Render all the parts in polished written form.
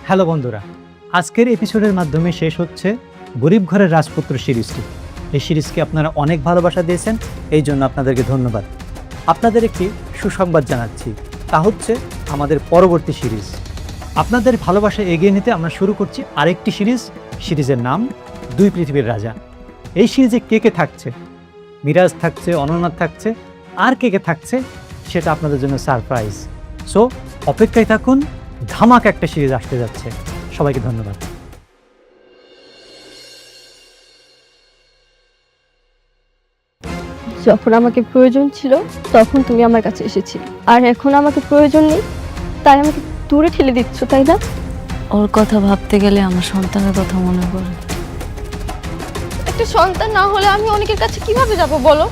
Hello বন্ধুরা, আজকের এপিসোডের মাধ্যমে শেষ হচ্ছে গরিব ঘরের রাজপুত্র সিরিজটি। এই সিরিজকে আপনারা অনেক ভালোবাসা দিয়েছেন, এই জন্য আপনাদেরকে ধন্যবাদ। আপনাদের একটি সুসংবাদ জানাচ্ছি, তা হচ্ছে আমাদের পরবর্তী সিরিজ। আপনাদের ভালোবাসা এগিয়ে নিতে আমরা শুরু করছি আরেকটি সিরিজের নাম দুই পৃথিবীর রাজা। এই সিরিজে কে কে থাকছে, মিরাজ থাকছে, অনন্যা থাকছে, আর কে কে থাকছে সেটা আপনাদের জন্য সারপ্রাইজ। সো অপেক্ষায় থাকুন, ধামাক একটা সিরিজ আসতে যাচ্ছে। সবাইকে ধন্যবাদ। যখন আমাকে প্রয়োজন ছিল তখন তুমি আমার কাছে এসেছিলে, আর এখন আমাকে প্রয়োজন নেই তাই আমাকে দূরে ঠেলে দিচ্ছ, তাই না? ওর কথা ভাবতে গেলে আমার সন্তানের কথা মনে পড়ে। একটা সন্তান না হলে আমি অনেকের কাছে কিভাবে যাব বলো?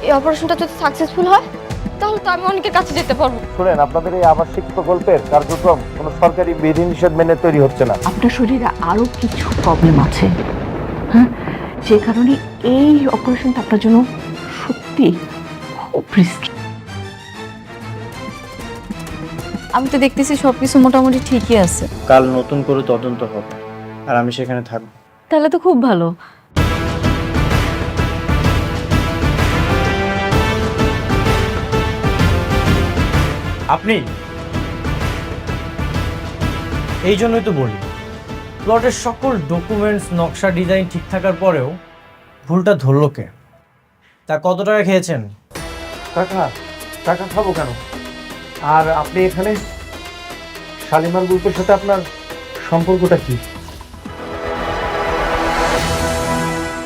এই অপারেশনটা যদি সাকসেসফুল হয় তাহলে তো আমি অনেকের কাছে যেতে পারবো। শুনেন, আপনাদের এই আবাসিক প্রকল্পের কার্যক্রম কোনো সরকারি বিধিনিষেধ মেনে তৈরি হচ্ছে না। আপনার শরীরে আরো কিছু প্রবলেম আছে, হ্যাঁ, যে কারণে এই অপারেশনটা আপনার জন্য সত্যি খুব রিস্কি। আমি তো দেখতেছি সবকিছু মোটামুটি ঠিকই আছে। কাল নতুন করে তদন্ত হবে আর আমি সেখানে থাকবো। তাহলে তো খুব ভালো। আপনি এই জন্যই তো বলি, প্লটের সকল ডকুমেন্টস, নকশা, ডিজাইন ঠিক থাকার পরেও ভুলটা ধরলো কে? তা কত টাকা খেয়েছেন? টাকা টাকা খাবো কেন? আর আপনি এখানে শালিমার গ্রুপের সাথে আপনার সম্পর্কটা কি?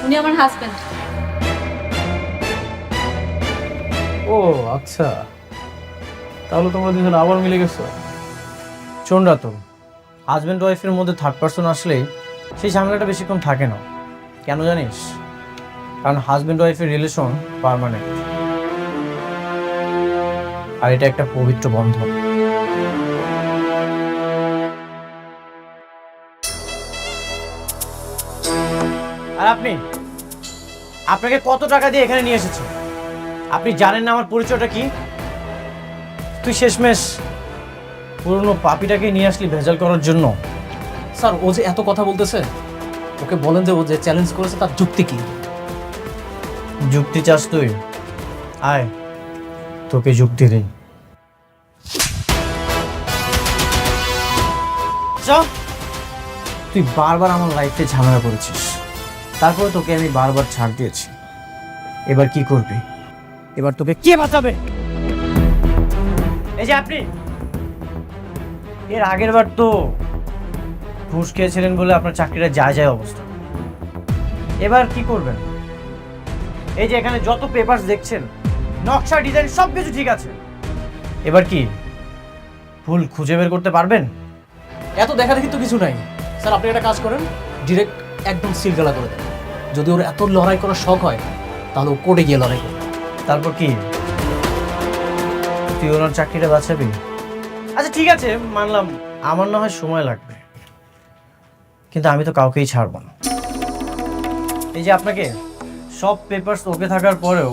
উনি আমার হাজবেন্ড। ও আচ্ছা, তাহলে তোমরা দুজন আবার মিলে গেছো। শোনরা তো, হাজব্যান্ড ওয়াইফের মধ্যে থার্ড পার্সন আসলেই সেই ঝামেলাটা বেশিক্ষণ থাকে না। কেন জানিস? কারণ হাজব্যান্ড ওয়াইফের রিলেশন পার্মানেন্ট, আর এটা একটা পবিত্র বন্ধন। আর আপনাকে কত টাকা দিয়ে এখানে নিয়ে এসেছে? আপনি জানেন না আমার পরিচয়টা কি? তুই শেষমেশ পুরনো পাপিটাকে নিয়ে আসলি ভেজাল করার জন্য। স্যার, ও যে এত কথা বলতেছে, ওকে বলেন যে ও যে চ্যালেঞ্জ করেছে তার যুক্তি কি? যুক্তি চাস তুই? আয়, তোকে যুক্তি দিই। তুই বারবার আমার লাইফে ঝামেলা করেছিস, তারপরে তোকে আমি বারবার ছাড় দিয়েছি। এবার কি করবি? এবার তোকে কে বাঁচাবে? এই যে আপনি এর আগের বার তো ঘুষ খেয়েছিলেন বলে আপনার চাকরিটা যায় যায় অবস্থা। এবার কি করবেন? এই যে এখানে যত পেপারস দেখছেন, নকশা, ডিজাইন সবকিছু ঠিক আছে। এবার কি ভুল খুঁজে বের করতে পারবেন? এত দেখা দেখি তো কিছু নাই। স্যার, আপনি একটা কাজ করেন, ডিরেক্ট একদম সিলগালা করে দেন। যদি ওর এত লড়াই করার শখ হয় তাহলে ও কোর্টে গিয়ে লড়াই করবে। তারপর কি তুই ওনার চাকরিটা বাঁচাবি? আচ্ছা ঠিক আছে, মানলাম আমার না হয় সময় লাগবে, কিন্তু আমি তো কাউকেই ছাড়বো না। এই যে আপনাকে সব পেপারস ওকে থাকার পরেও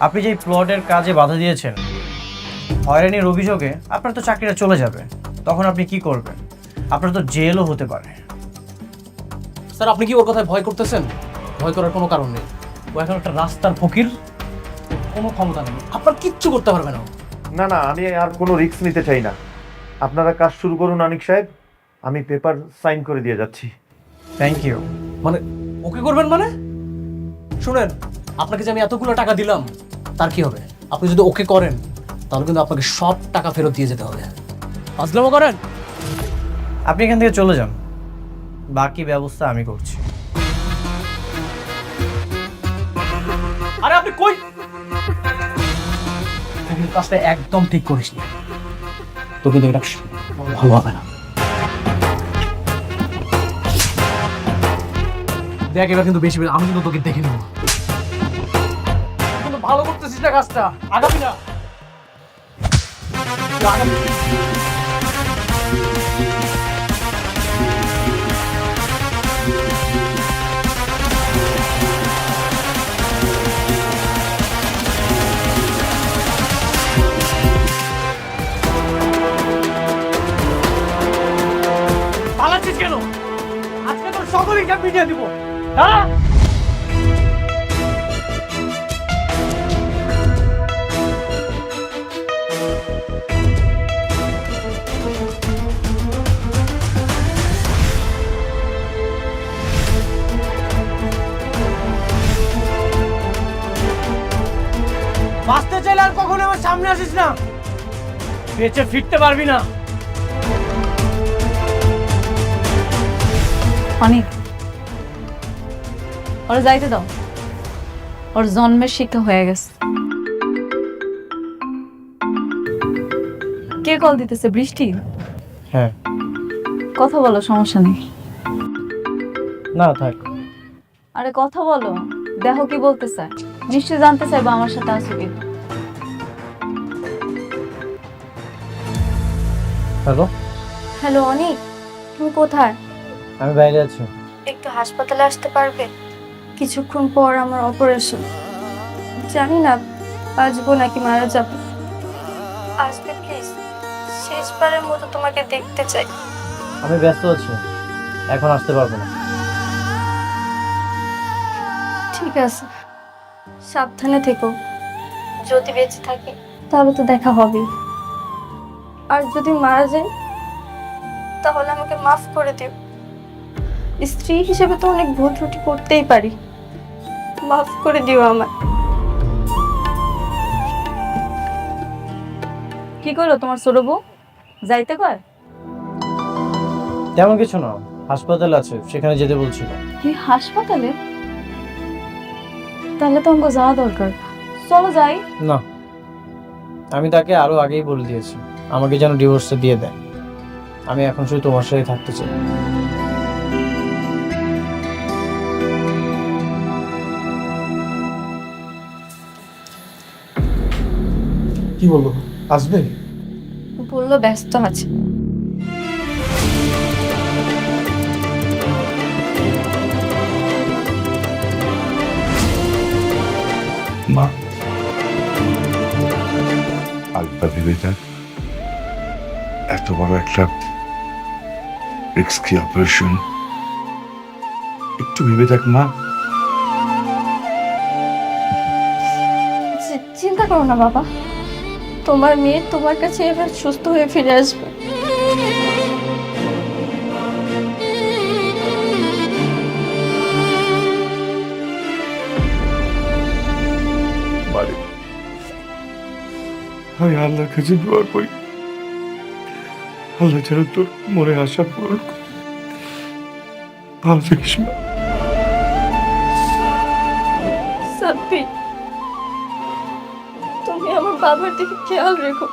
আপনি যে প্লটের কাজে বাধা দিয়েছেন, হয়রানির অভিযোগে আপনার তো চাকরিটা চলে যাবে। তখন আপনি কি করবেন? আপনার তো জেলও হতে পারে। স্যার, আপনি কি ওর কথায় ভয় করতেছেন? ভয় করার কোনো কারণ নেই। ও এখন একটা রাস্তার ফকির, কোনো ক্ষমতা নেই, আপনার কিচ্ছু করতে পারবে না। না না, আমি আর কোনো রিস্ক নিতে চাই না। আপনারা কাজ শুরু করুন আনিক সাহেব, আমি পেপার সাইন করে দিয়ে যাচ্ছি। Thank you. মানে ওকে করবেন মানে? শুনেন, আপনাকে যে আমি এতগুলো টাকা দিলাম তার কি হবে? আপনি যদি ওকে করেন তাহলে কিন্তু আপনাকে সব টাকা ফেরত দিয়ে যেতে হবে। আজলামও করেন। আপনি এখান থেকে চলে যান, বাকি ব্যবস্থা আমি করছি। আরে আপনি কই? তুই কিন্তু কাজটা একদম ঠিক করিস না, তো কিন্তু এটা ভালো হবে না। দেখ, এবার কিন্তু বেশি, আমি কিন্তু তোকে দেখে নেব। কিন্তু ভালো করতেছিস না কাজটা, আগাবি না। তুই আগাবি। আছিস কেন? আজকে তোর সকল হিসাব মিটিয়ে দিব। হ্যাঁ, বাঁচতে চাইলে আর কখনো আমার সামনে আসিস না, বেঁচে ফিরতে পারবি না। অনেক ওর যাইতে দাও, ওর জন্মের শিক্ষা হয়ে গেছে। কে কল দিতেছে? বৃষ্টি? হ্যাঁ, কথা বলো, সমস্যা নেই। না থাক। আরে কথা বলো, দেখো কি বলতে চায়। নিশ্চয়ই জানতে চাইবা আমার সাথে আছো কি। হ্যালো, হ্যালো অনিক, তুমি কোথায়? আমি বাইরে আছি। একটু হাসপাতালে আসতে পারবে? কিছুক্ষণ পর আমার অপারেশন। জানি না বাঁচবো নাকি মারা যাবো। আসবে প্লিজ, শেষবারের মতো তোমাকে দেখতে চাই। আমি ব্যস্ত আছি, এখন আসতে পারবো না। ঠিক আছে, সাবধানে থেকো। যদি বেঁচে থাকি তাহলে তো দেখা হবেই, আর যদি মারা যাই তাহলে আমাকে মাফ করে দিও। স্ত্রী হিসেবে তো অনেক ভুল ত্রুটি করতেই পারি, মাফ করে দিও আমায়। কি করো তোমার ছোট বউ? যাইতে কয়? তেমন কিছু না, হাসপাতাল আছে, সেখানে যেতে বলছিল। কি হাসপাতালে? তাহলে তো আমাকে যাওয়া দরকার, চলো যাই। না, আমি তাকে আরো আগেই বলে দিয়েছি আমাকে যেন ডিভোর্সটা দিয়ে দেয়। আমি এখন শুধু তোমার সাথে থাকতে চাই। কি বললো, আসবে? বললো ব্যস্ত আছে। মা, আলবা ভেবে দেখ, এত বড় একটা রিস্কি অপারেশন, একটু ভেবে দেখ মা। চিন্তা করো না বাবা, তোমার মেয়ে তোমার কাছে এবার সুস্থ হয়ে ফিরে আসবে। মারে, আমি আল্লাহর কাছে দোয়া করি, আল্লাহ যেন তোর মনে আশা পূরণ করে। ভালো থাকিস মা। সাব্বির, তুমি আমার বাবার দিকে খেয়াল রেখো।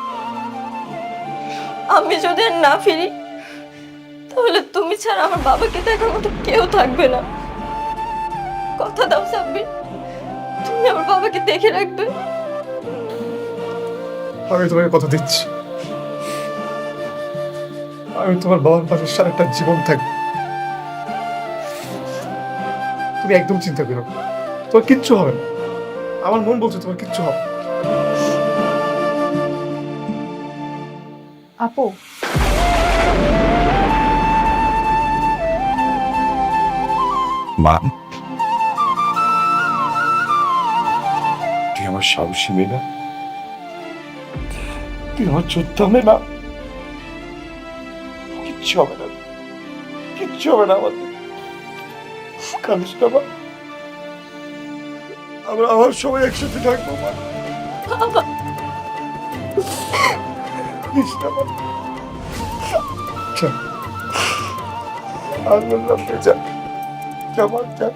আমি যদি আর না ফিরি তাহলে তুমি ছাড়া আমার বাবাকে দেখার মতো কেউ থাকবে না। কথা দাও সাব্বির, তুমি আমার বাবাকে দেখে রাখবে। আমি তোমাকে কথা দিচ্ছি, আমি তোমার বাবার পাশে সারাটা জীবন থাকবো। তুমি একদম চিন্তা করো না, তোমার কিচ্ছু হবে না। আমার মন বলছে তোমার কিচ্ছু হবে না। আপু, মা, তুই আমার সাহসী মেয়ে না, তুই আমার যোদ্ধা মেয়ে না। কিচ্ছু হবে না, কিচ্ছু হবে না আমাদের। কাঁদিস না মা, আমরা আবার সবাই একসাথে থাকবো মা। কাঁদিস না মা। চল, আল্লাহর নামে যা, যা মা, যা।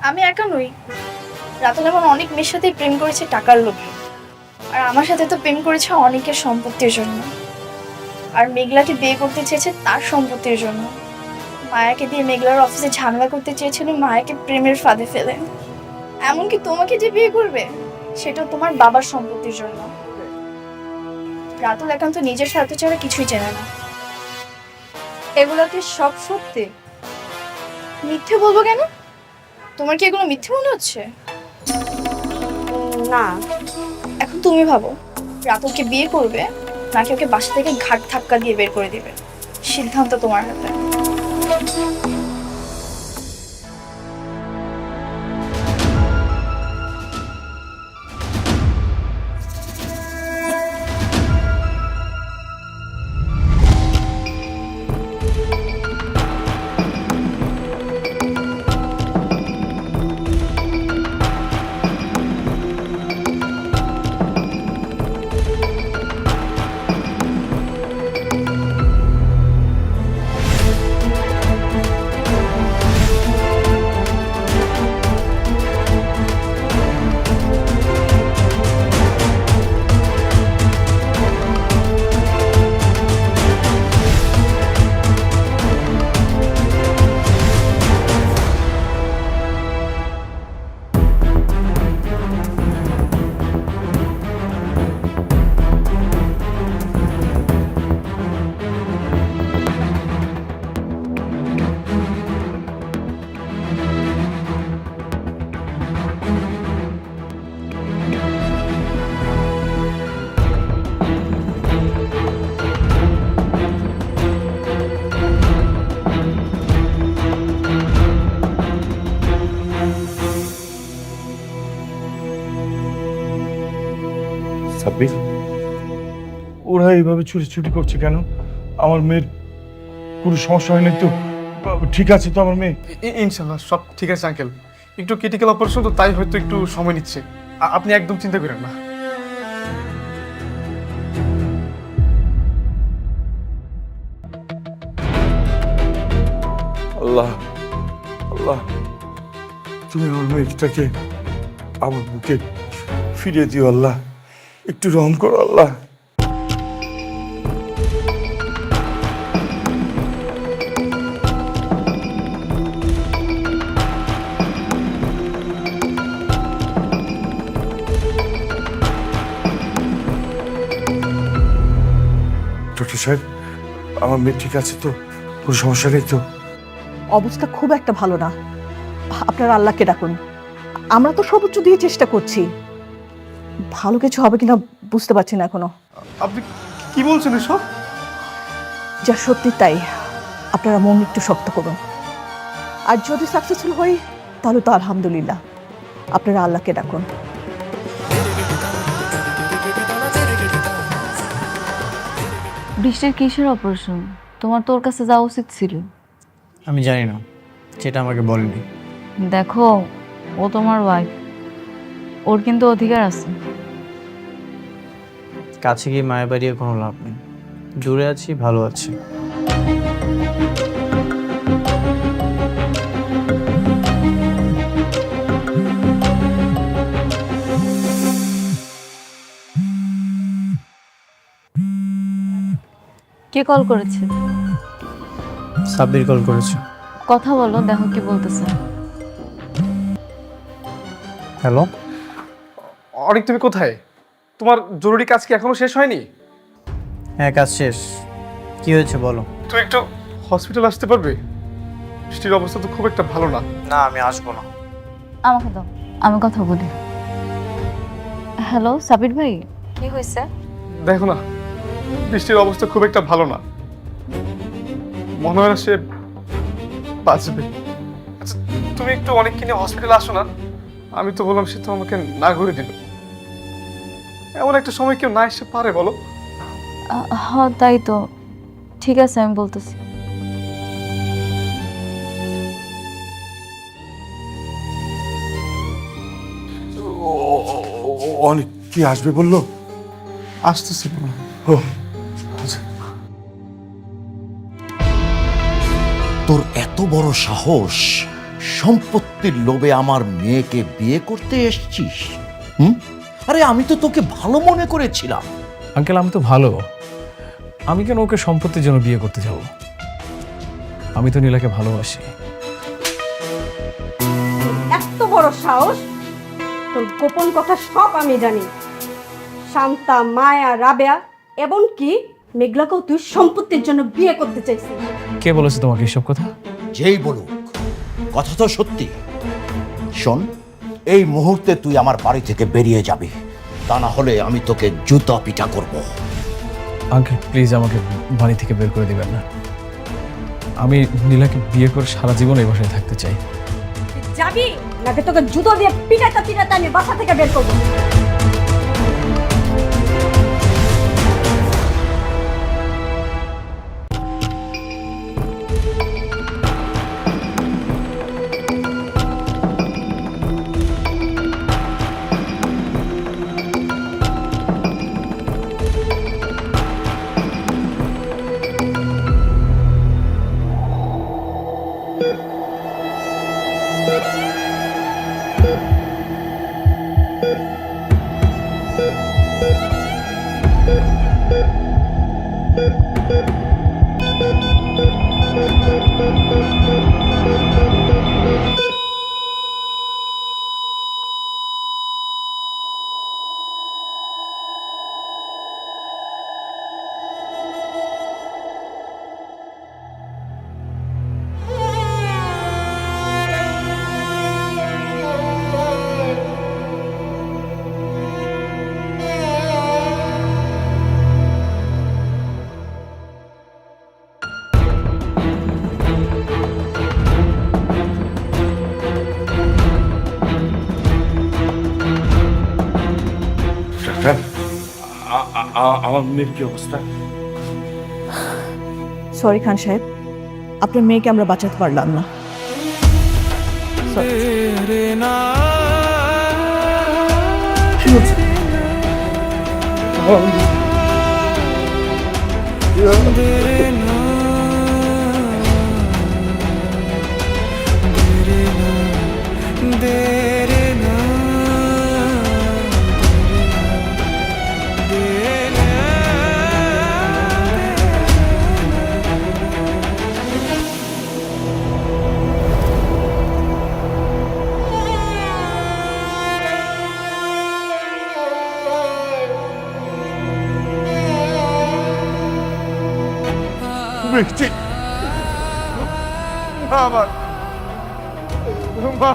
আমি একা নই, রাতুল এমন অনেক মেয়ের সাথেই প্রেম করেছে টাকার লোভে। আর আমার সাথে তো প্রেম করেছে অনেকের সম্পত্তির জন্য, আর মেঘলাকে বিয়ে করতে চেয়েছে তার সম্পত্তির জন্য। মায়াকে দিয়ে মেঘলার অফিসে ঝামেলা করতে চেয়েছিল মায়াকে প্রেমের ফাঁদে ফেলে। এমনকি তোমাকে যে বিয়ে করবে সেটা তোমার বাবার সম্পত্তির জন্য। রাতুল একান্ত নিজের স্বার্থ ছাড়া কিছুই চেনে না। এগুলো কি সব সত্যি? মিথ্যে বলবো কেন? তোমার কি এগুলো মিথ্যে মনে হচ্ছে? না। এখন তুমি ভাবো, রাতুলকে বিয়ে করবে নাকি ওকে বাসা থেকে ঘাট ধাক্কা দিয়ে বের করে দিবে? সিদ্ধান্ত তোমার হাতে। সাব্বির, ওরা এইভাবে ছুটি করছে কেন? আমার মেয়ের কোনো সমস্যা হয় নাই তো? ঠিক আছে তো আমার মেয়ে? ইনশাল্লাহ সব ঠিক আছে আঙ্কেল। একটু ক্রিটিক্যাল অপারেশন তো, তাই হয়তো একটু সময় নিচ্ছে। আপনি একদম চিন্তা করেন না। আল্লাহ আল্লাহ, তুমি আমার মেয়েটাকে আমার বুকে ফিরিয়ে দিও আল্লাহ, একটু রহম করো আল্লাহ। ডক্টর সাহেব, আমার মেয়ে ঠিক আছে তো? কোনো সমস্যা নেই তো? অবস্থা খুব একটা ভালো না, আপনারা আল্লাহকে ডাকুন। আমরা তো সর্বোচ্চ দিয়ে চেষ্টা করছি, ভালো কিছু হবে কিনা বুঝতে পারছি না এখনো। আপনি কি বলছেন এসব? যা সত্যি তাই, আপনারা মন একটু শক্ত করুন। আর যদি সাকসেসফুল হই তাহলে তো আলহামদুলিল্লাহ, আপনারা আল্লাহকে ডাকুন। বৃষ্টির কিসের অপারেশন? তোমার তোর কাছে যাওয়া উচিত ছিল। আমি জানি না, সেটা আমাকে বলেনি। দেখো, ও তোমার ওয়াইফ, ওর কিন্তু অধিকার আছে। কাছে গিয়ে মায়ের বাড়িয়ে কোনো লাভ নেই। দূরে আছি, ভালো আছি। কে কল করেছে? সাব্বির কল করেছে। কথা বলো, দেখো কি বলতেছে। হ্যালো, অনেক, তুমি কোথায়? তোমার জরুরি কাজ কি এখনো শেষ হয়নি? হ্যাঁ, কাজ শেষ। কি হয়েছে বলো। তুমি একটু হসপিটাল আসতে পারবে? বৃষ্টির অবস্থা তো খুব একটা ভালো না। না, আমি আসবো না। আমাকে দাও, আমি কথা বলি। হ্যালো সাবির ভাই, কি হয়েছে? দেখো না, বৃষ্টির অবস্থা খুব একটা ভালো না। মনে হয় না সে বাঁচবে। আচ্ছা, তুমি একটু অনেক কিনে হসপিটালে আসো না। আমি তো বললাম, সে তো আমাকে না ঘুরে দিল। এমন একটা সময় কেউ না এসে পারে বলো? হ্যাঁ তাই তো, ঠিক আছে আমি বলতেছি। অনেক কি আসবে বললো? আসতেছি। ও তোর এত বড় সাহস, সম্পত্তির লোভে আমার মেয়েকে বিয়ে করতে এসছিস? আরে আমি তো তোকে ভালো মনে করেছিলাম। আঙ্কেল আমি তো ভালো, আমি কেন ওকে সম্পত্তির জন্য বিয়ে করতে যাব? আমি তো নীলাকে ভালোবাসি। এত বড় সাহস! তোর গোপন কথা সব আমি জানি। শান্তা, মায়া, রাবেয়া এমনকি মেঘলাকেও তুই সম্পত্তির জন্য বিয়ে করতে চাইছিস। কে বলেছে তোমাকে এসব কথা? যেই বলুক, কথা তো সত্যি। শোন, এই মুহূর্তে তুই আমার বাড়ি থেকে বেরিয়ে যাবি, তা না হলে আমি তোকে জুতা পিটা করব। আঙ্কেল প্লিজ আমাকে বাড়ি থেকে বের করে দিবেন না। আমি নীলাকে বিয়ে করে সারা জীবন এই বাসায় থাকতে চাই। তুই যাবি নাকি তোকে জুতো দিয়ে পিটাতে পিটাতে আমি বাসা থেকে বের করবো? ডাক্তার, আমার মেয়ের কি অবস্থা? সরি খান সাহেব, আপনার মেয়েকে আমরা বাঁচাতে পারলাম না। কি হচ্ছে? বৃষ্টি, আমার মা,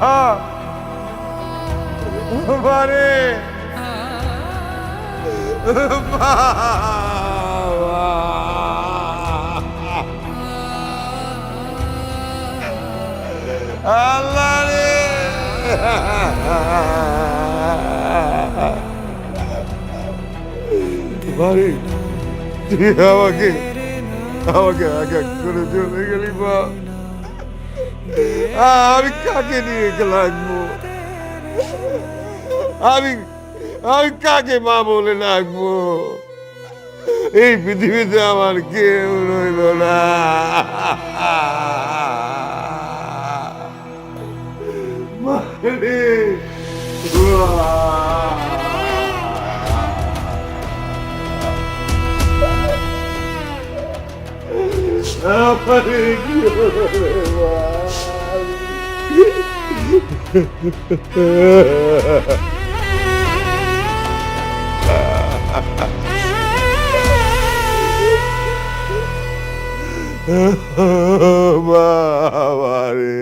মারে মা, আল্লাহ রে, মারে তুই আমাকে এক এক করে চলে গেলি মা। আমি কাকে নিয়ে লাগবো? আমি কাকে মা বলে ডাকবো? এই পৃথিবীতে আমার কেউ রইল না। মা রে, কি বাবারে,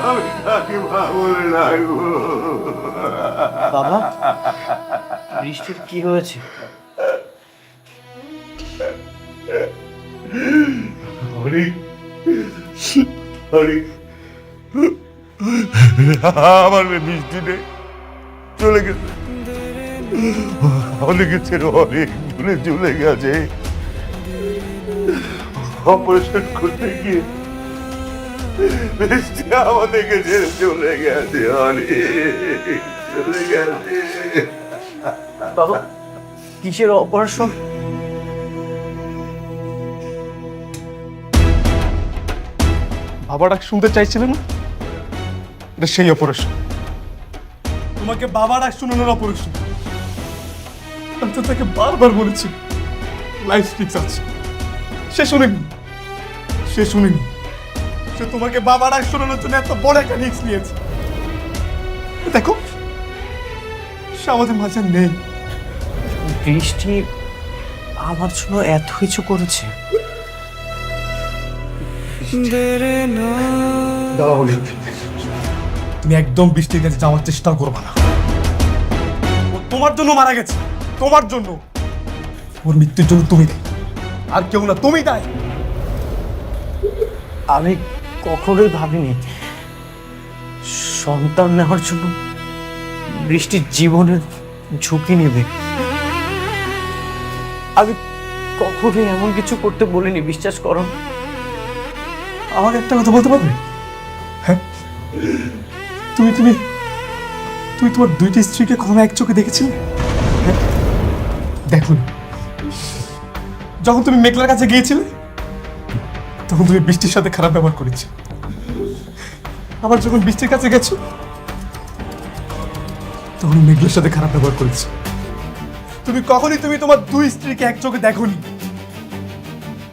আমি কাকে মা বলে ডাকবো? বাবা, বৃষ্টির কি হয়েছে? আমার বৃষ্টি নেই, চলে গেছে, অনেকে ছেড়ে অনেক দূরে চলে গেছে। অপারেশন করতে গিয়ে বৃষ্টি আমাদেরকে ছেড়ে চলে গেছে, অনেক চলে গেছে। বাবা কিসের অপারেশন? বাবাটা শুনতে চাইছিলেন না? এটা সেই অপারেশন। তোমাকে বাবা ডাক শোনানোর অপারেশন। আমি তো তাকে বারবার বলেছি লাইফ রিস্ক আছে, সে শুনেনি। সে তোমাকে বাবা ডাক শোনানোর জন্য এত বড় একটা রিস্ক নিয়েছে। দেখো সে আমাদের মাঝে নেই। বৃষ্টি আমার জন্য এত কিছু করেছে। তুমি একদম বৃষ্টির কাছে যাওয়ার চেষ্টা করবা না। ও তোমার জন্য মারা গেছে, তোমার জন্য। ওর মৃত্যুর জন্য তুমি দায়ী, আর কেউ না, তুমি দায়ী। আমি কখনোই ভাবিনি সন্তান নেওয়ার জন্য বৃষ্টির জীবনের ঝুঁকি নেবে। আমি কখনোই এমন কিছু করতে বলিনি, বিশ্বাস করো। আমাকে একটা কথা বলতে পারবে? হ্যাঁ, তুমি তুমি তুমি তোমার দুইটি স্ত্রীকে কখনো এক চোখে দেখেছিলে? হ্যাঁ? দেখুন, যখন তুমি মেঘলার কাছে গিয়েছিলে তখন তুমি বৃষ্টির সাথে খারাপ ব্যবহার করেছো। আবার যখন বৃষ্টির কাছে গেছো তখন মেঘলার সাথে খারাপ ব্যবহার করেছো। তুমি কখনই তোমার দুই স্ত্রীকে এক চোখে দেখোনি।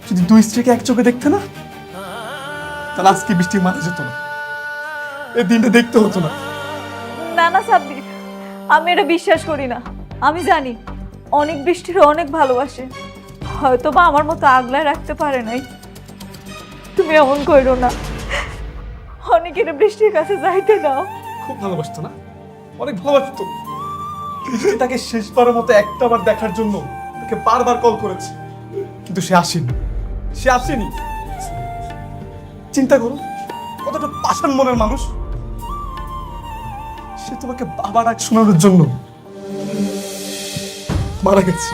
যদি দুই স্ত্রীকে এক চোখে দেখতে না, তাহলে আজকে বৃষ্টি মারা যেত না, এই দিনটা দেখতে হতো না। না না সাব্বির, আমি এটা বিশ্বাস করি না। আমি জানি অনেক বৃষ্টির অনেক ভালোবাসে, হয়তো বা আমার মতো আগলায় রাখতে পারে নাই। তুমি এমন করো না, অনেকের বৃষ্টির কাছে যাইতে দাও। খুব ভালোবাসতো না? অনেক ভালোবাসতো। বৃষ্টি তাকে শেষবারের মতো একটা বার দেখার জন্য তাকে বারবার কল করেছে, কিন্তু সে আসেনি। চিন্তা করো, কতটা পাষাণ মনের মানুষ। সে তোমাকে বাবা ডাক শোনানোর জন্য মারা গেছে,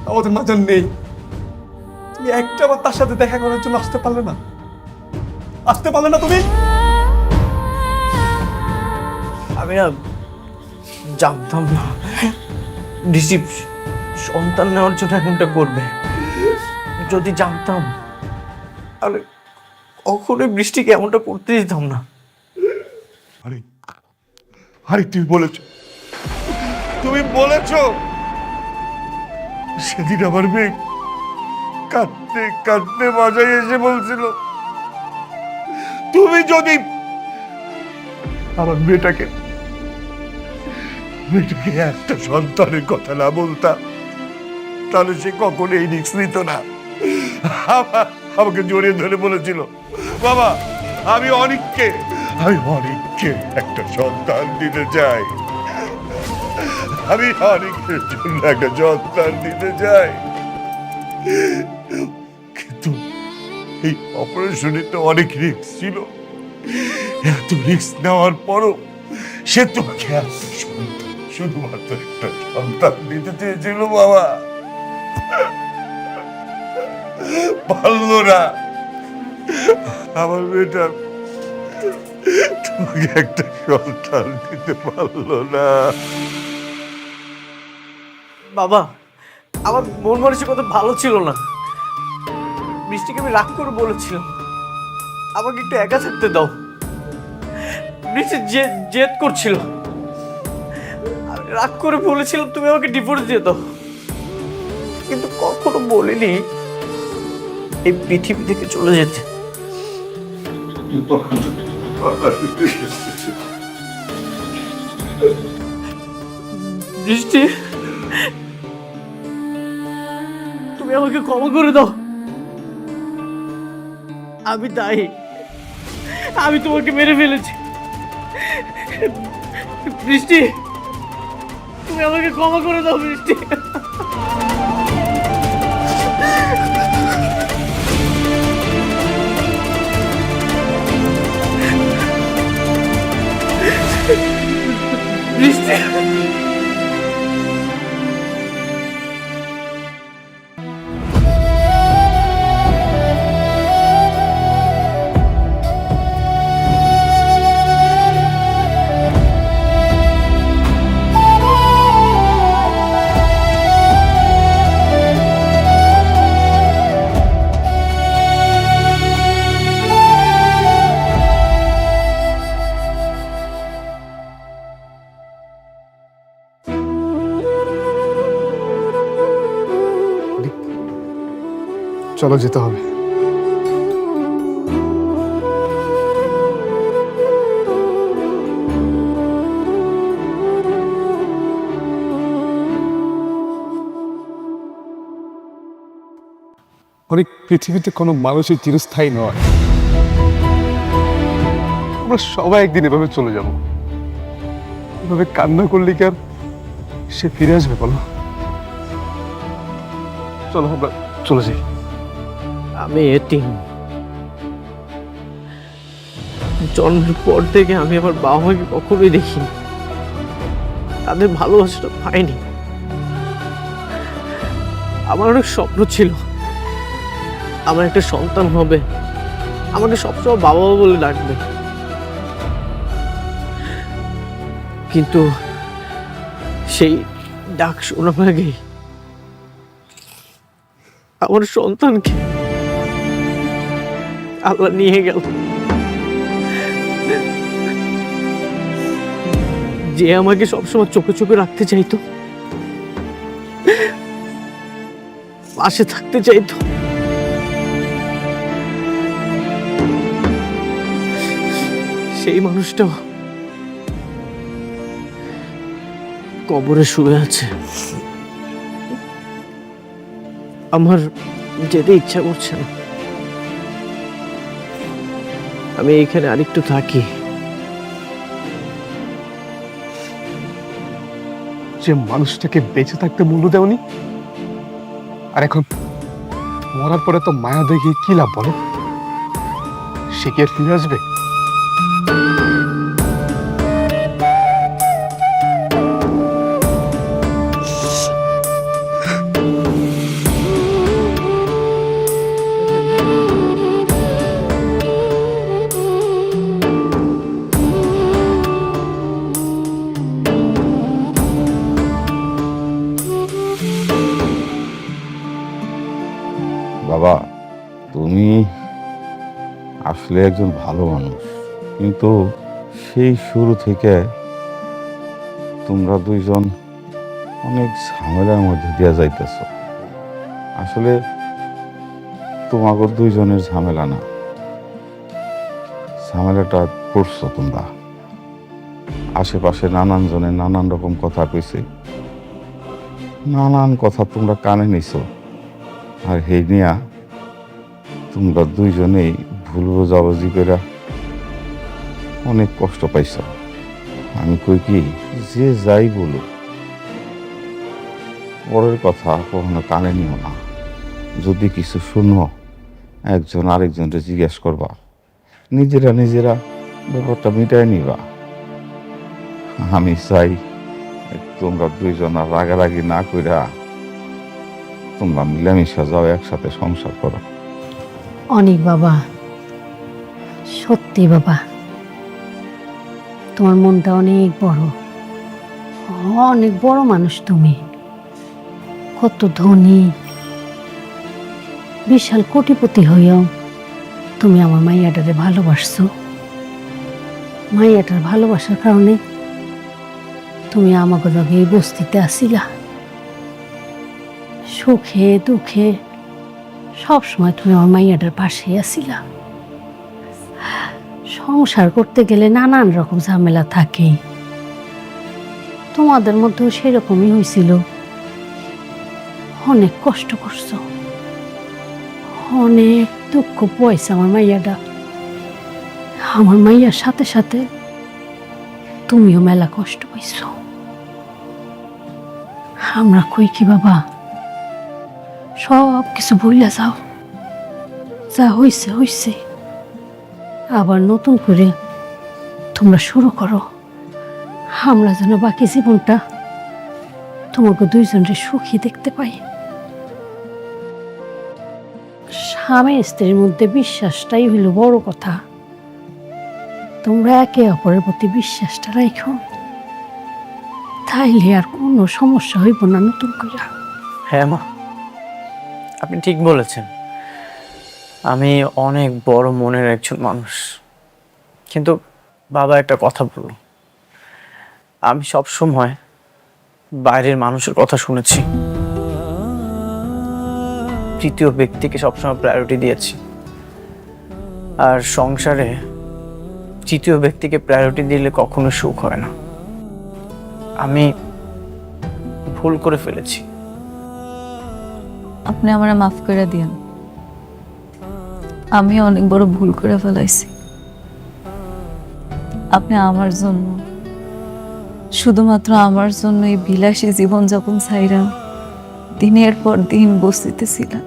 আমাদের মাঝে নেই। তুমি একটা বার তার সাথে দেখা করার জন্য আসতে পারলে না তুমি? আমি না জানতাম না বৃষ্টি সন্তান নেওয়ার জন্য এমনটা করবে। যদি জানতাম তাহলে কখনোই বৃষ্টিকে এমনটা করতে দিতাম না। আরে তুমি বলেছ সেদিন আমার মেয়ে কাঁদতে কাঁদতে বাজায় এসে বলছিল, তুমি যদি আমার মেয়েটাকে একটা সন্তানের কথা না বলতাম, তাহলে সে কখনো এই রিস্ক নিত না। আমাকে জড়িয়ে ধরে বলেছিল, বাবা আমি অনেককে একটা সন্তান দিতে চাই, আমি অনেকের জন্য একটা সন্তান দিতে চাই। কিন্তু এই অপারেশনে তো অনেক রিস্ক ছিল। এত রিস্ক নেওয়ার পরও সে তোমাকে শুধুমাত্র একটা সন্তান দিতে চেয়েছিল। বাবা পারল না, আমার মেয়েটা তোমাকে একটা সন্তান দিতে পারলো না। বাবা, আমার মন মানসিকতা ভালো ছিল না। বৃষ্টিকে আমি রাগ করে বলেছিলাম আমাকে একটু একা থাকতে দাও। বৃষ্টি জেদ করছিল, আমি রাগ করে বলেছিলাম তুমি আমাকে ডিভোর্স দিয়ে দাও। কিন্তু কখনো বলিনি এই পৃথিবী থেকে চলে যেতে। বৃষ্টি, তুমি আমাকে ক্ষমা করে দাও। আমি দায়ী, আমি তোমাকে মেরে ফেলেছি। বৃষ্টি, তুমি আমাকে ক্ষমা করে দাও। বৃষ্টি, বৃষ্টি। চলো যেতে হবে। অনেক পৃথিবীতে কোনো মানুষই চিরস্থায়ী নয়। আমরা সবাই একদিন এভাবে চলে যাব। এভাবে কান্না করলে কি আর সে ফিরে আসবে বলো? চলো আমরা চলে যাই। আমি এতিম। জন্মের পর থেকে আমি আমার বাবা মাকে কখনোই দেখিনি, তাদের ভালোবাসাটা পাইনি। আমার অনেক স্বপ্ন ছিল আমার একটা সন্তান হবে, আমাকে সবসময় বাবা বাবা বলে ডাকবে, কিন্তু সেই ডাক শোনার আগে আমার সন্তানকে আল্লাহ নিয়ে গেল। যে আমাকে সবসময় চোখে চোখে রাখতে চাইতো, পাশে থাকতে চাইতো, সেই মানুষটাও কবরে শুয়ে আছে। আমার যেতে ইচ্ছা করছে না, আমি এইখানে আরেকটু থাকি। যে মানুষটাকে বেঁচে থাকতে মূল্য দেওনি, আর এখন মরার পরে তো মায়া দেখে কি লাভ বলো? সে কি আর ফিরে আসবে? বাবা, তুমি আসলে একজন ভালো মানুষ, কিন্তু সেই শুরু থেকে তোমরা দুইজন অনেক ঝামেলার মধ্যে দিয়ে যাইতেছ। আসলে তোমাকে দুইজনের ঝামেলা না, ঝামেলাটা করছো তোমরা। আশেপাশে নানান জনে নানান রকম কথা কইছে, নানান কথা তোমরা কানে নিছো, আর হেই নিয়া তোমরা দুইজনেই ভুল বোঝাবুঝি করে অনেক কষ্ট পাইছ। আমি কই কি, যে যাই বলুক পরের কথা কখনো কানে নিও না। যদি কিছু শুনো, একজন আরেকজনকে জিজ্ঞেস করবা, নিজেরা নিজেরা ব্যাপারটা মিটাই নিবা। আমি চাই তোমরা দুইজন আর রাগারাগি না কইরা তোমরা মিলামিশা যাও, একসাথে সংসার করো। অনেক বাবা, সত্যি বাবা, তোমার মনটা অনেক বড়, অনেক বড় মানুষ তুমি। কত ধনী, বিশাল কোটিপতি হইয়াও তুমি আমার মাইয়াটারে ভালোবাসছো। মাইয়াটার ভালোবাসার কারণে তুমি আমাকে লগে এই বস্তিতে আসিলা। সুখে দুঃখে সবসময় তুমি আমার মাইয়াটার পাশে আসিলা। সংসার করতে গেলে নানান রকম ঝামেলা থাকে, তোমাদের মধ্যেও সেরকমই হয়েছিল। অনেক কষ্ট করছো, অনেক দুঃখ পাইছে আমার মাইয়াটা। আমার মাইয়ার সাথে সাথে তুমিও মেলা কষ্ট পাইছো। আমরা কই কি বাবা, সব কিছু ভুলে যাও, যা হইছে হইছে, আবার নতুন করে তোমরা শুরু করো। আমরা যেন বাকি জীবনটা তোমাকে দুইজনের সুখী দেখতে পাই। স্বামী স্ত্রীর মধ্যে বিশ্বাসটাই হইল বড় কথা। তোমরা একে অপরের প্রতি বিশ্বাসটা রাখো, তাইলে আর কোনো সমস্যা হইব না নতুন করে। হ্যাঁ মা, আপনি ঠিক বলেছেন। আমি অনেক বড় মনের একজন মানুষ, কিন্তু বাবা একটা কথা বলল, আমি সব সময় বাইরের মানুষের কথা শুনেছি, তৃতীয় ব্যক্তিকে সবসময় প্রায়োরিটি দিয়েছি, আর সংসারে তৃতীয় ব্যক্তিকে প্রায়োরিটি দিলে কখনো সুখ হয় না। আমি ভুল করে ফেলেছি। আপনি আমারে মাফ করে দিন, আমি অনেক বড় ভুল করে ফেলাইছি। আপনি আমার জন্য, শুধুমাত্র আমার জন্য এই বিলাসী জীবনযাপন ছাইরা দিনের পর দিন বসতিতে ছিলেন।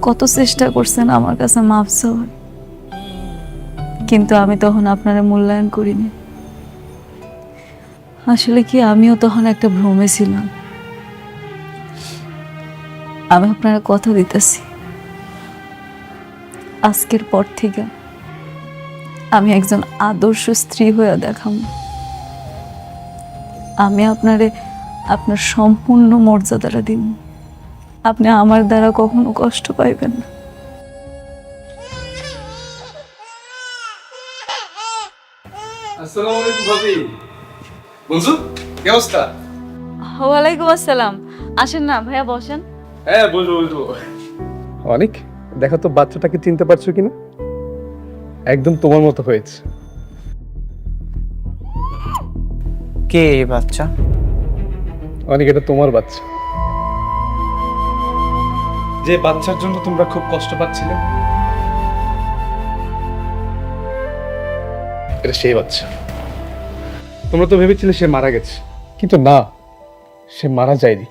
কত চেষ্টা করছেন আমার কাছে মাফ চাওয়ার, কিন্তু আমি তখন আপনারা মূল্যায়ন করিনি। আসলে কি আমিও তখন একটা ভ্রমে ছিলাম। আমি আপনারা কথা দিতেছি, আজকের পর থেকে আমি একজন আদর্শ স্ত্রী হয়ে দেখাম। আমি আপনারে আপনার সম্পূর্ণ মর্যাদাটা দিন। আপনি আমার দ্বারা কখনো কষ্ট পাইবেন না। আসসালামু আলাইকুম ভাবি। বলছো কি অবস্থা? ওয়ালাইকুম আসসালাম। আসেন না ভাইয়া, বসেন। হ্যাঁ বলবো বলবো। অনেক দেখো তো বাচ্চাটাকে চিনতে পারছো কিনা? একদম তোমার মতো হয়েছে। কে এই বাচ্চা? অনেক, এটা তোমার বাচ্চা। যে বাচ্চার জন্য তোমরা খুব কষ্ট পাচ্ছিলে, এটা সেই বাচ্চা। তোমরা তো ভেবেছিলে সে মারা গেছে, কিন্তু না, সে মারা যায়নি।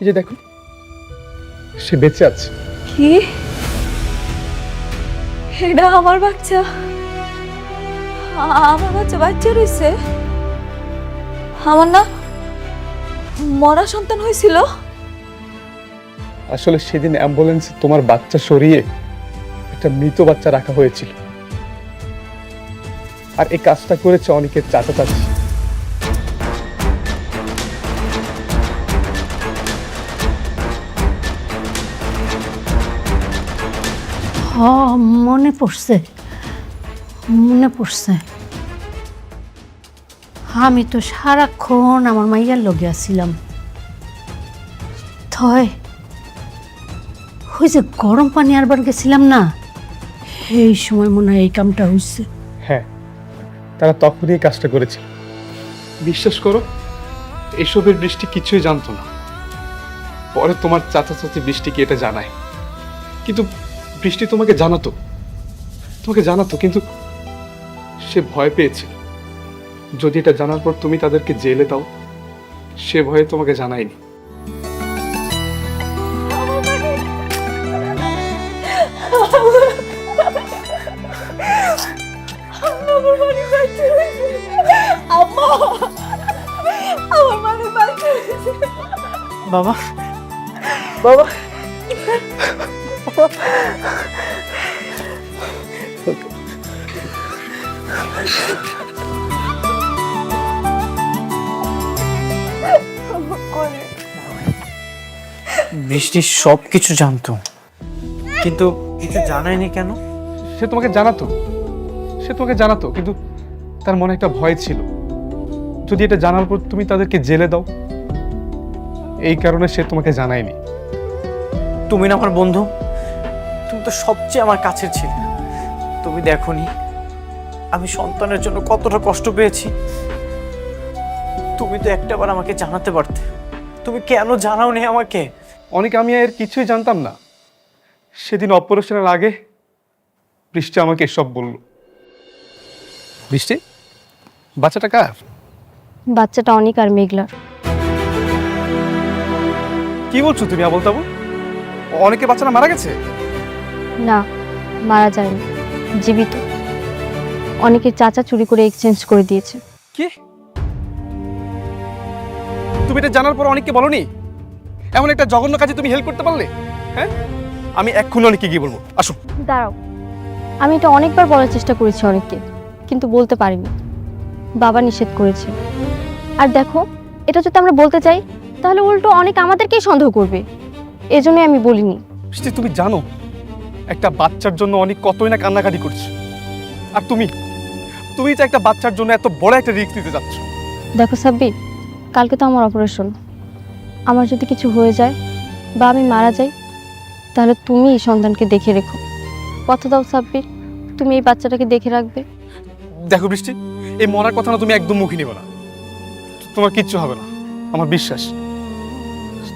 এই যে দেখো, সে বেঁচে আছে। কি? এটা আমার বাচ্চা? আমার বাচ্চা বাচ্চা রয়েছে? আমার না মরা সন্তান হয়েছিল? আসলে সেদিন অ্যাম্বুলেন্সে তোমার বাচ্চা সরিয়ে একটা মৃত বাচ্চা রাখা হয়েছিল, আর এই কাজটা করেছে অনেকের চাচা চাচি। মনে পড়ছে, মনে পড়ছে। আমি তো সারাক্ষণ আমার মাইয়ার লগে আসছিলাম। থয় ওই যে গরম পানি আরবার গেছিলাম না, এই সময় মনে হয় এই কামটা হয়েছে। হ্যাঁ, তারা তখনই এই কাজটা করেছিল। বিশ্বাস করো, এসবের বৃষ্টি কিছুই জানতো না। পরে তোমার চাচা চাচি বৃষ্টিকে এটা জানায়, কিন্তু বৃষ্টি তোমাকে জানাতো, কিন্তু সে ভয় পেয়েছিল। যদি এটা জানার পর তুমি তাদেরকে জেলে দাও, সে ভয়ে তোমাকে জানায়নি। বাবা, বাবা, বৃষ্টি সব কিছু জানতো, কিন্তু কিছু জানায়নি কেন? সে তোমাকে জানাতো, কিন্তু তার মনে একটা ভয় ছিল, যদি এটা জানার পর তুমি তাদেরকে জেলে দাও, এই কারণে সে তোমাকে জানায়নি। তুমি না আমার বন্ধু, তুমি তো সবচেয়ে আমার কাছের ছিলে। তুমি দেখোনি আমি সন্তানের জন্য কতটা কষ্ট পেয়েছি? তুমি তো একটাবার আমাকে জানাতে পারতে, তুমি কেন জানাওনি আমাকে? অনেক, আমি এর কিছুই জানতাম না। সেদিন অপারেশনের আগে বৃষ্টি আমাকে এসব বলল। বৃষ্টি, বাচ্চাটা কার? বাচ্চাটা অনেক আর মেঘলার। কি বলছো তুমি আবল তাবল? অনেকে বাচ্চাটা মারা গেছে? না, মারা যায়নি, জীবিত। অনেকের চাচা চুরি করে এক্সচেঞ্জ করে দিয়েছে। কি? তুমি এটা জানার পর অনেককে বলনি? এমন একটা জঘন্য কাজে তুমি হেল্প করতে পারলে? হ্যাঁ, আমি এক্ষুনি অনেককে গিয়ে বলবো। আসো। দাঁড়াও, আমি এটা অনেকবার বলার চেষ্টা করেছি অনেককে, কিন্তু বলতে পারিনি। বাবা নিষেধ করেছে। আর দেখো, এটা যদি আমরা বলতে চাই তাহলে উল্টো অনেক আমাদেরকেই সন্দেহ করবে, এজন্যই আমি বলিনি। বৃষ্টি, তুমি জানো একটা বাচ্চার জন্য অনেক কতই না কান্নাকাটি করছে, আর তুমি তো একটা বাচ্চার জন্য এত বড় একটা রিস্ক নিতে যাচ্ছ। দেখো সাব্বির, কালকে তো আমার অপারেশন। আমার যদি কিছু হয়ে যায় বা আমি মারা যাই, তাহলে তুমি এই সন্তানকে দেখে রেখো। কথা দাও সাব্বির, তুমি এই বাচ্চাটাকে দেখে রাখবে। দেখো বৃষ্টি, এই মরার কথা না তুমি একদম মুখে নিবে না। তোমার কিচ্ছু হবে না, আমার বিশ্বাস।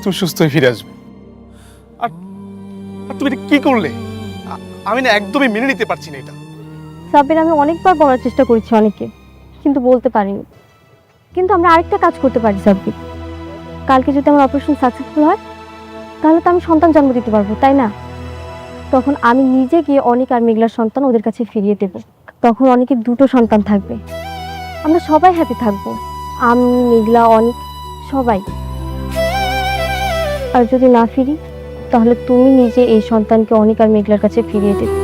তুমি সুস্থ হয়ে ফিরে আসবে। আর আর তুমি এটা কি করলে? আমি না একদমই মেনে নিতে পারছি না এটা। সাব্বির, আমি অনেকবার বলার চেষ্টা করেছি অনেকে, কিন্তু বলতে পারিনি। কিন্তু আমরা আরেকটা কাজ করতে পারি সাব্বির। কালকে যদি আমার অপারেশন সাকসেসফুল হয়, তাহলে তো আমি সন্তান জন্ম দিতে পারবো, তাই না? তখন আমি নিজে গিয়ে অনেক আর মেঘলার সন্তান ওদের কাছে ফিরিয়ে দেব। তখন অনেকের দুটো সন্তান থাকবে, আমরা সবাই হ্যাপি থাকবো, আমি, মেঘলা, অনেক, সবাই। আর যদি না ফিরি, তাহলে তুমি নিজে এই সন্তানকে অনেক আর মেঘলার কাছে ফিরিয়ে দেবে,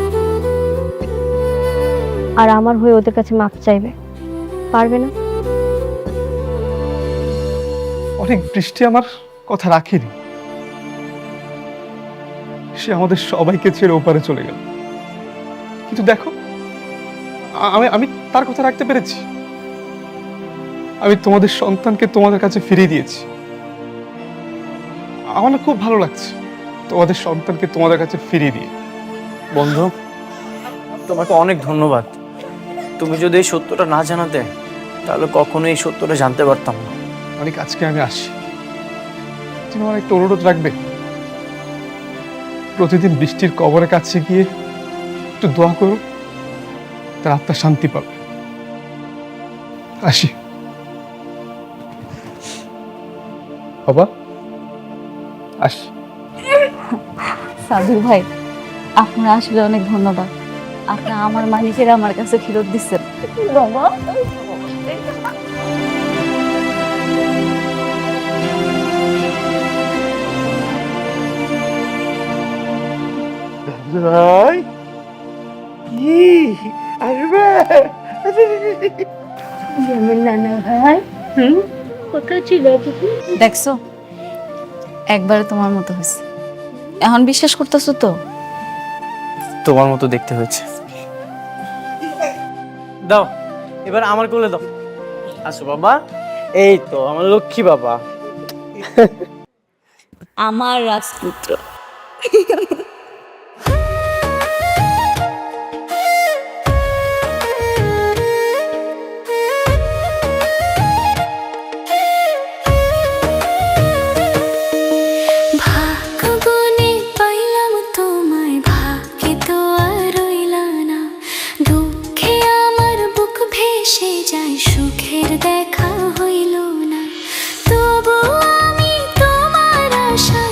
আর আমার হয়ে ওদের কাছে মাপ চাইবে। পারবে না? অনেক বৃষ্টি আমার কথা রাখেনি। সে আমাদের সবাইকে ছেড়ে ওপারে চলে গেল, কিন্তু দেখো আমি আমি তার কথা রাখতে পেরেছি। আমি তোমাদের সন্তানকে তোমাদের কাছে ফিরিয়ে দিয়েছি। আমার না খুব ভালো লাগছে তোমাদের সন্তানকে তোমাদের কাছে ফিরিয়ে দিয়ে। বন্ধু, তোমাকে অনেক ধন্যবাদ। তুমি যদি এই সত্যটা না জানাতে, তাহলে কখনো এই সত্যটা জানতে পারতাম না। অনেক, আজকে আমি আসি, তুমি আমার একটা অনুরোধ রাখবে? প্রতিদিন বৃষ্টির কবরের কাছে গিয়ে একটু দোয়া করো, তার আত্মা শান্তি পাবে। আসি বাবা, আসি। সাবির ভাই, আপনার আসলে অনেক ধন্যবাদ। আপনি আমার মালিকের আমার কাছে ফেরত দিচ্ছেন। ভাই কি আসবে? দেখছো, একবারে তোমার মতো হয়েছে। এখন বিশ্বাস করতেছো তো? তোমার মতো দেখতে হয়েছে। দাও, এবার আমার কোলে দাও। আসো বাবা, এই তো আমার লক্ষ্মী বাবা, আমার রাজপুত্র। সুখের দেখা হইল না, তবু আমি তোমার আশা